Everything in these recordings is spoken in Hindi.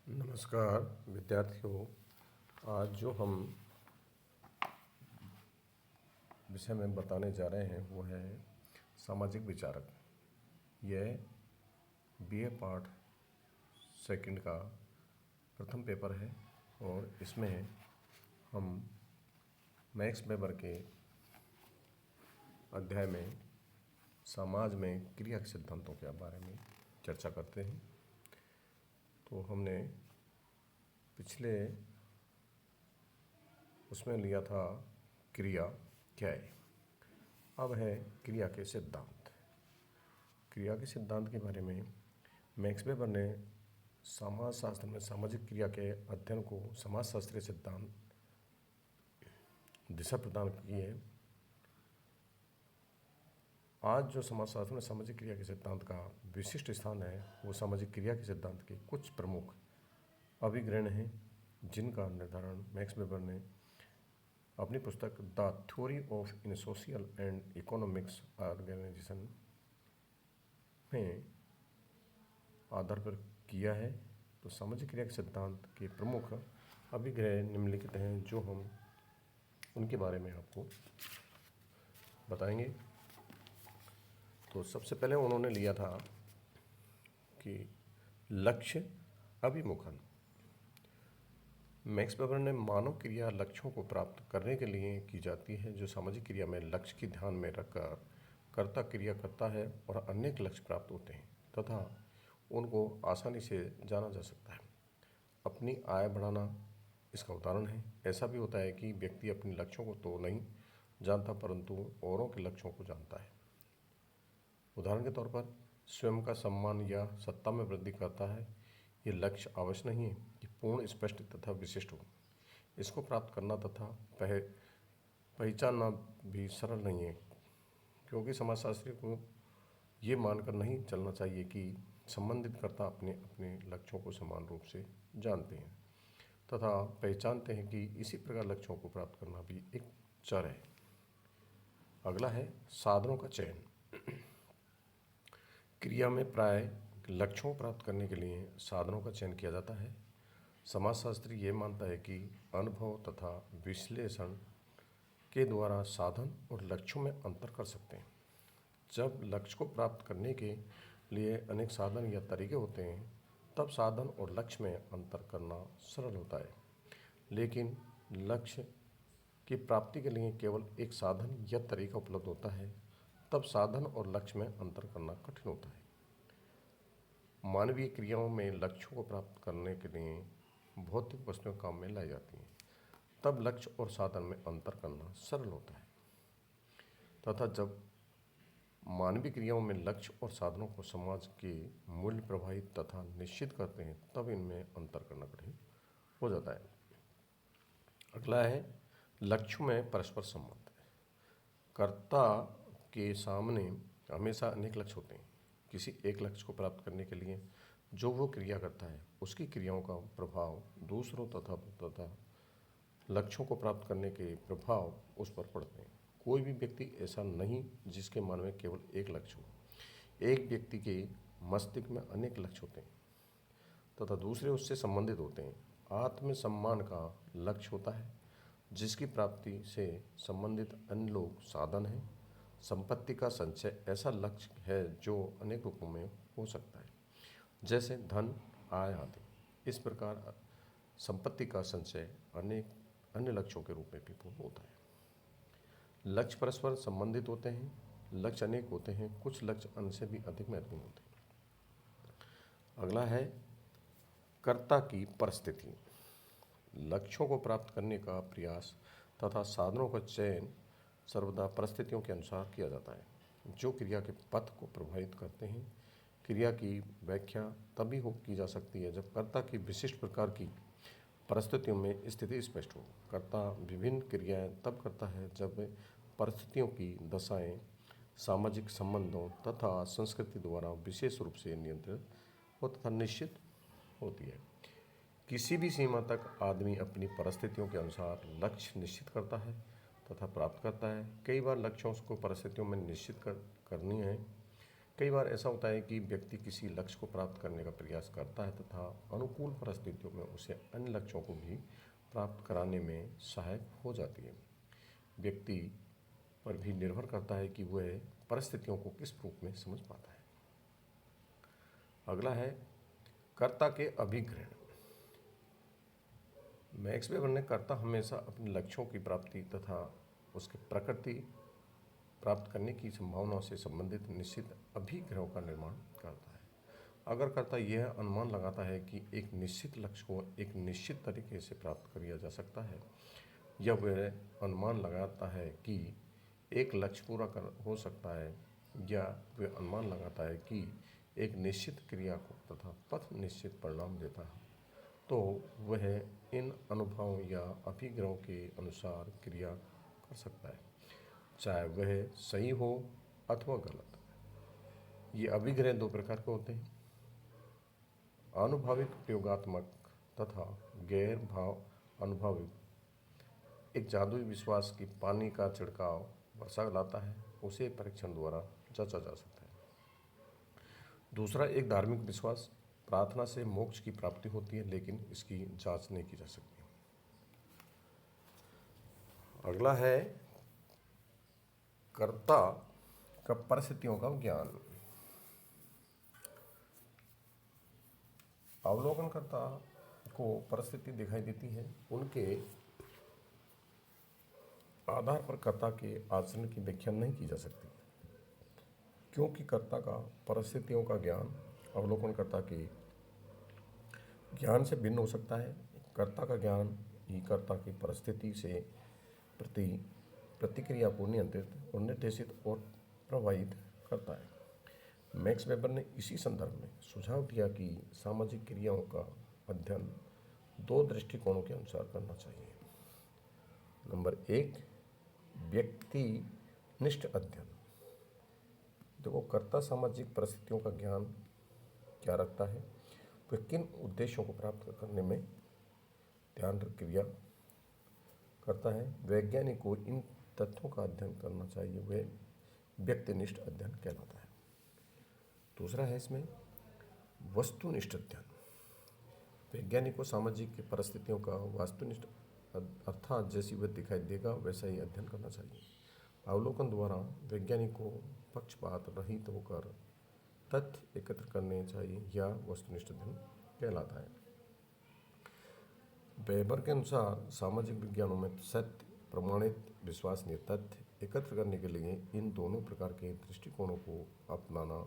नमस्कार विद्यार्थियों। आज जो हम विषय में बताने जा रहे हैं वो है सामाजिक विचारक। यह बीए पार्ट सेकंड का प्रथम पेपर है और इसमें हम मैक्स वेबर के अध्याय में समाज में क्रिया के सिद्धांतों के बारे में चर्चा करते हैं। तो हमने पिछले उसमें लिया था क्रिया क्या है। अब है क्रिया के सिद्धांत। क्रिया के सिद्धांत के बारे में मैक्स वेबर ने समाजशास्त्र में सामाजिक क्रिया के अध्ययन को समाजशास्त्रीय सिद्धांत दिशा प्रदान की है। आज जो समाजशास्त्र में सामाजिक क्रिया के सिद्धांत का विशिष्ट स्थान है वो सामाजिक क्रिया के सिद्धांत के कुछ प्रमुख अभिग्रहण हैं जिनका निर्धारण मैक्स वेबर ने अपनी पुस्तक the theory of in social and economics organisation में आधार पर किया है। तो सामाजिक क्रिया के सिद्धांत के प्रमुख अभिग्रह निम्नलिखित हैं जो हम उनके बारे में आपको बताएंगे। तो सबसे पहले उन्होंने लिया था कि लक्ष्य अभिमुखन। मैक्स वेबर ने मानव क्रिया लक्ष्यों को प्राप्त करने के लिए की जाती है जो सामाजिक क्रिया में लक्ष्य की ध्यान में रखकर कर्ता क्रिया करता है और अनेक लक्ष्य प्राप्त होते हैं तथा उनको आसानी से जाना जा सकता है। अपनी आय बढ़ाना इसका उदाहरण है। ऐसा भी होता है कि व्यक्ति अपने लक्ष्यों को तो नहीं जानता परंतु औरों के लक्ष्यों को जानता है। उदाहरण के तौर पर स्वयं का सम्मान या सत्ता में वृद्धि करता है। ये लक्ष्य अवश्य नहीं है कि पूर्ण स्पष्ट तथा विशिष्ट हो। इसको प्राप्त करना तथा पहचानना भी सरल नहीं है क्योंकि समाजशास्त्री को ये मानकर नहीं चलना चाहिए कि संबंधित कर्ता अपने अपने लक्ष्यों को समान रूप से जानते हैं तथा पहचानते हैं कि इसी प्रकार लक्ष्यों को प्राप्त करना भी एक चर है। अगला है साधनों का चयन। क्रिया में प्राय लक्ष्यों को प्राप्त करने के लिए साधनों का चयन किया जाता है। समाजशास्त्री ये मानता है कि अनुभव तथा विश्लेषण के द्वारा साधन और लक्ष्यों में अंतर कर सकते हैं। जब लक्ष्य को प्राप्त करने के लिए अनेक साधन या तरीके होते हैं तब साधन और लक्ष्य में अंतर करना सरल होता है, लेकिन लक्ष्य की प्राप्ति के लिए केवल एक साधन या तरीका उपलब्ध होता है तब साधन और लक्ष्य में अंतर करना कठिन होता है। मानवीय क्रियाओं में लक्ष्यों को प्राप्त करने के लिए भौतिक वस्तुएं काम में लाई जाती हैं तब लक्ष्य और साधन में अंतर करना सरल होता है तथा जब मानवीय क्रियाओं में लक्ष्य और साधनों को समाज के मूल्य प्रभावित तथा निश्चित करते हैं तब इनमें अंतर करना कठिन हो जाता है। अगला है लक्ष्यों में परस्पर संबंध। कर्ता के सामने हमेशा अनेक लक्ष्य होते हैं। किसी एक लक्ष्य को प्राप्त करने के लिए जो वो क्रिया करता है उसकी क्रियाओं का प्रभाव दूसरों तथा लक्ष्यों को प्राप्त करने के प्रभाव उस पर पड़ते हैं। कोई भी व्यक्ति ऐसा नहीं जिसके मन में केवल एक लक्ष्य हो। एक व्यक्ति के मस्तिष्क में अनेक लक्ष्य होते हैं तथा दूसरे उससे संबंधित होते हैं। आत्मसम्मान का लक्ष्य होता है जिसकी प्राप्ति से संबंधित अन्य लोग साधन हैं। संपत्ति का संचय ऐसा लक्ष्य है जो अनेक रूपों में हो सकता है जैसे धन, आय आदि। इस प्रकार संपत्ति का संचय अनेक अन्य लक्ष्यों के रूप में भी पूर्ण होता है। लक्ष्य परस्पर संबंधित होते हैं। लक्ष्य अनेक होते हैं, कुछ लक्ष्य अन्य से भी अधिक महत्वपूर्ण होते हैं। अगला है कर्ता की परिस्थिति। लक्ष्यों को प्राप्त करने का प्रयास तथा साधनों का चयन सर्वदा परिस्थितियों के अनुसार किया जाता है जो क्रिया के पथ को प्रभावित करते हैं। क्रिया की व्याख्या तभी की जा सकती है जब कर्ता की विशिष्ट प्रकार की परिस्थितियों में स्थिति स्पष्ट हो। कर्ता विभिन्न क्रियाएं तब करता है जब परिस्थितियों की दशाएं सामाजिक संबंधों तथा संस्कृति द्वारा विशेष रूप से नियंत्रित हो तथा निश्चित होती है। किसी भी सीमा तक आदमी अपनी परिस्थितियों के अनुसार लक्ष्य निश्चित करता है तथा प्राप्त करता है। कई बार लक्ष्यों को परिस्थितियों में निश्चित करनी है कई बार ऐसा होता है कि व्यक्ति किसी लक्ष्य को प्राप्त करने का प्रयास करता है तथा अनुकूल परिस्थितियों में उसे अन्य लक्ष्यों को भी प्राप्त कराने में सहायक हो जाती है। व्यक्ति पर भी निर्भर करता है कि वह परिस्थितियों को किस रूप में समझ पाता है। अगला है कर्ता के अभिग्रहण। मैक्स वेबर ने कर्ता हमेशा अपने लक्ष्यों की प्राप्ति तथा उसकी प्रकृति प्राप्त करने की संभावनाओं से संबंधित निश्चित अभिग्रहों का निर्माण करता है। अगर कर्ता यह अनुमान लगाता है कि एक निश्चित लक्ष्य को एक निश्चित तरीके से प्राप्त किया जा सकता है, या वह अनुमान लगाता है कि एक लक्ष्य पूरा हो सकता है, या वह अनुमान लगाता है कि एक निश्चित क्रिया को तथा पथ निश्चित परिणाम देता है, तो वह इन अनुभवों या अभिग्रहों के अनुसार क्रिया कर सकता है, चाहे वह सही हो अथवा गलत। ये अभिग्रह दो प्रकार के होते हैं, अनुभविक प्रयोगात्मक तथा गैर भाव अनुभविक। एक जादुई विश्वास कि पानी का छिड़काव वर्षा लाता है, उसे परीक्षण द्वारा जांचा जा सकता है। दूसरा एक धार्मिक विश्वास, प्रार्थना से मोक्ष की प्राप्ति होती है, लेकिन इसकी जांच नहीं की जा सकती। अगला है कर्ता का परिस्थितियों का ज्ञान। अवलोकनकर्ता को परिस्थिति दिखाई देती है, उनके आधार पर कर्ता के आचरण की व्याख्या नहीं की जा सकती, क्योंकि कर्ता का परिस्थितियों का ज्ञान अवलोकनकर्ता के ज्ञान से भिन्न हो सकता है। कर्ता का ज्ञान ही कर्ता की परिस्थिति से प्रतिक्रिया को नियंत्रित और निर्देशित और प्रभावित करता है। मैक्स वेबर ने इसी संदर्भ में सुझाव दिया कि सामाजिक क्रियाओं का अध्ययन दो दृष्टिकोणों के अनुसार करना चाहिए। नंबर 1, व्यक्तिनिष्ठ अध्ययन। देखो, कर्ता सामाजिक परिस्थितियों का ज्ञान क्या रखता है, वह किन उद्देश्यों को प्राप्त करने में ध्यान क्रिया करता है, वैज्ञानिक को इन तथ्यों का अध्ययन करना चाहिए, वह व्यक्तिनिष्ठ अध्ययन कहलाता है। दूसरा है इसमें वस्तुनिष्ठ अध्ययन। वैज्ञानिक को सामाजिक परिस्थितियों का वस्तुनिष्ठ अर्थात जैसी वह दिखाई देगा वैसा ही अध्ययन करना चाहिए। अवलोकन द्वारा वैज्ञानिक को पक्षपात रहित होकर तथ्य एकत्र करने चाहिए, या वस्तुनिष्ठ अध्ययन कहलाता है। वेबर के अनुसार सामाजिक विज्ञानों में सत्य, प्रमाणित, विश्वसनीय तथ्य एकत्र करने के लिए इन दोनों प्रकार के दृष्टिकोणों को अपनाना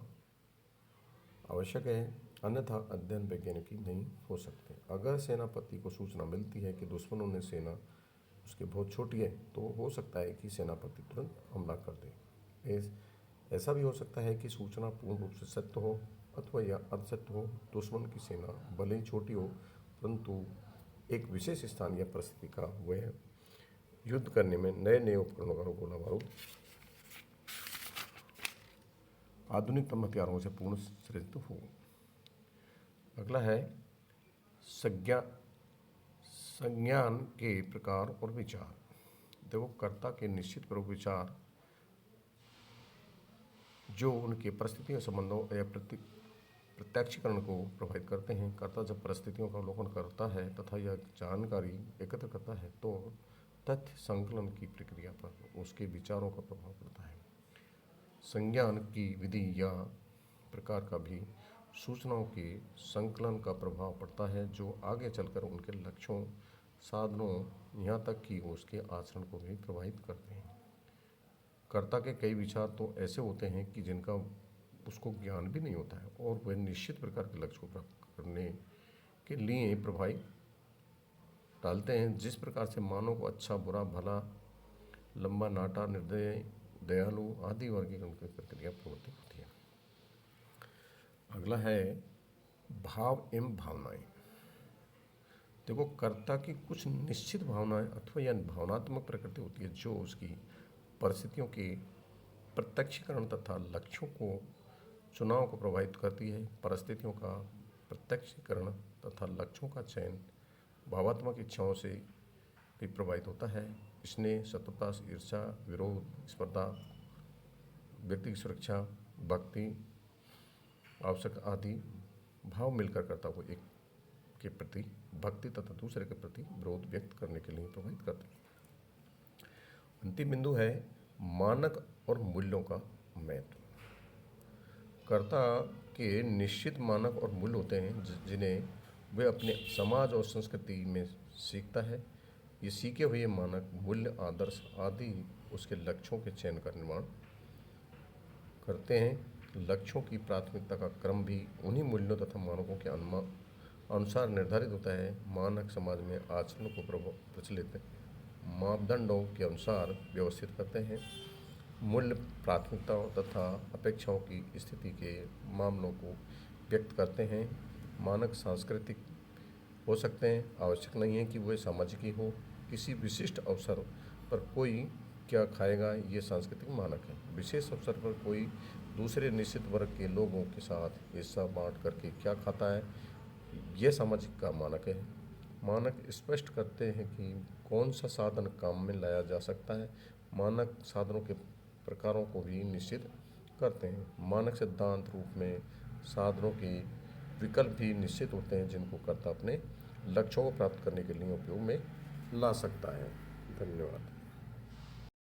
आवश्यक है, अन्यथा अध्ययन वैज्ञानिक नहीं हो सकते। अगर सेनापति को सूचना मिलती है कि दुश्मनों ने सेना उसकी बहुत छोटी है, तो हो सकता है कि सेनापति तुरंत हमला कर दे। ऐसा भी हो सकता है कि सूचना पूर्ण रूप से सत्य हो अथवा यह अर्धसत्य हो। दुश्मन की सेना भले ही छोटी हो, परंतु एक विशेष स्थान या परिस्थिति का वह युद्ध करने में नए नए उपकरणों का गोला बारूद आधुनिकतम हथियारों से पूर्ण सज्जित हो। अगला है संज्ञान के प्रकार और विचार। देखो, कर्ता के निश्चित प्रमुख विचार जो उनके परिस्थितियों, संबंधों या प्रत्यक्षीकरण को प्रभावित करते हैं। कर्ता जब परिस्थितियों का अवलोकन करता है तथा यह जानकारी एकत्र करता है, तो तथ्य संकलन की प्रक्रिया पर उसके विचारों का प्रभाव पड़ता है। संज्ञान की विधि या प्रकार का भी सूचनाओं के संकलन का प्रभाव पड़ता है, जो आगे चलकर उनके लक्ष्यों, साधनों, यहाँ तक कि उसके आचरण को भी प्रभावित करते हैं। कर्ता के कई विचार तो ऐसे होते हैं कि जिनका उसको ज्ञान भी नहीं होता है, और वह निश्चित प्रकार के लक्ष्य को प्राप्त करने के लिए प्रभाव डालते हैं। जिस प्रकार से मानव को अच्छा, बुरा, भला, लंबा, नाटा, निर्दय, दयालु आदि वर्गीकरण की प्रक्रिया प्रवृत्ति होती है। अगला है भाव एवं भावनाएं। देखो, कर्ता की कुछ निश्चित भावनाएं अथवा या भावनात्मक प्रकृति होती है, जो उसकी परिस्थितियों के प्रत्यक्षीकरण तथा लक्ष्यों को चुनाव को प्रभावित करती है। परिस्थितियों का प्रत्यक्षीकरण तथा लक्ष्यों का चयन भावात्मक इच्छाओं से भी प्रभावित होता है। स्नेह, शत्रुता, ईर्ष्या, विरोध, स्पर्धा, व्यक्ति की सुरक्षा, भक्ति, आवश्यक आदि भाव मिलकर कर्ता को एक के प्रति भक्ति तथा दूसरे के प्रति विरोध व्यक्त करने के लिए प्रभावित करते हैं। अंतिम बिंदु है मानक और मूल्यों का महत्व। कर्ता के निश्चित मानक और मूल्य होते हैं जिन्हें वे अपने समाज और संस्कृति में सीखता है। ये सीखे हुए मानक, मूल्य, आदर्श आदि उसके लक्ष्यों के चयन का निर्माण करते हैं। लक्ष्यों की प्राथमिकता का क्रम भी उन्हीं मूल्यों तथा मानकों के अनुसार निर्धारित होता है। मानक समाज में आचरण को प्रचलित मापदंडों के अनुसार व्यवस्थित करते हैं। मूल्य प्राथमिकताओं तथा अपेक्षाओं की स्थिति के मामलों को व्यक्त करते हैं। मानक सांस्कृतिक हो सकते हैं, आवश्यक नहीं है कि वे सामाजिक ही हो। किसी विशिष्ट अवसर पर कोई क्या खाएगा, ये सांस्कृतिक मानक है। विशेष अवसर पर कोई दूसरे निश्चित वर्ग के लोगों के साथ हिस्सा बांट करके क्या खाता है, यह सामाजिक का मानक है। मानक स्पष्ट करते हैं कि कौन सा साधन काम में लाया जा सकता है। मानक साधनों के प्रकारों को भी निश्चित करते हैं। मानक सिद्धांत रूप में साधनों के विकल्प भी निश्चित होते हैं जिनको कर्ता अपने लक्ष्यों को प्राप्त करने के लिए उपयोग में ला सकता है। धन्यवाद।